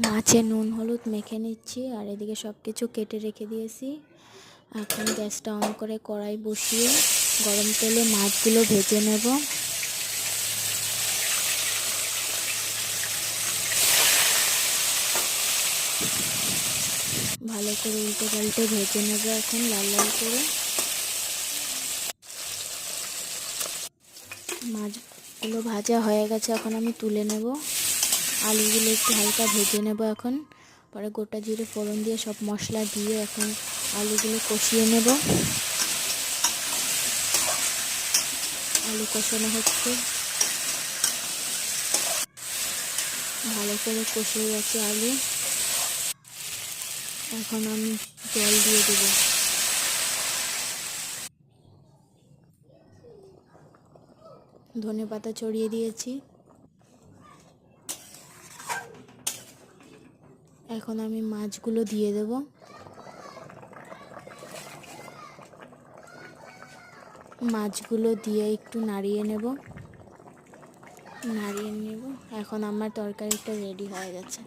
মাছে নুন হলুদ মেখে নিচ্ছি, আর এদিকে সব কিছু কেটে রেখে দিয়েছি। এখন গ্যাসটা অন করে কড়াই বসিয়ে গরম তেলে মাছগুলো ভেজে নেব। ভালো করে উল্টে পাল্টে ভেজে নেব এখন লাল লাল করে। মাছগুলো ভাজা হয়ে গেছে, এখন আমি তুলে নেব। আলুগুলো একটু হালকা ভেজে নেব এখন। পরে গোটা জিরে ফোড়ন দিয়ে সব মশলা দিয়ে এখন আলুগুলো কষিয়ে নেব। আলু কষানো হচ্ছে, ভালো করে কষে গেছে আলু। এখন আমি জল দিয়ে দেব। ধনেপাতা ছড়িয়ে দিয়েছি। এখন আমি মাছগুলো দিয়ে দেব। মাছগুলো দিয়ে একটু নাড়িয়ে নেব। এখন আমার তরকারিটা রেডি হয়ে গেছে।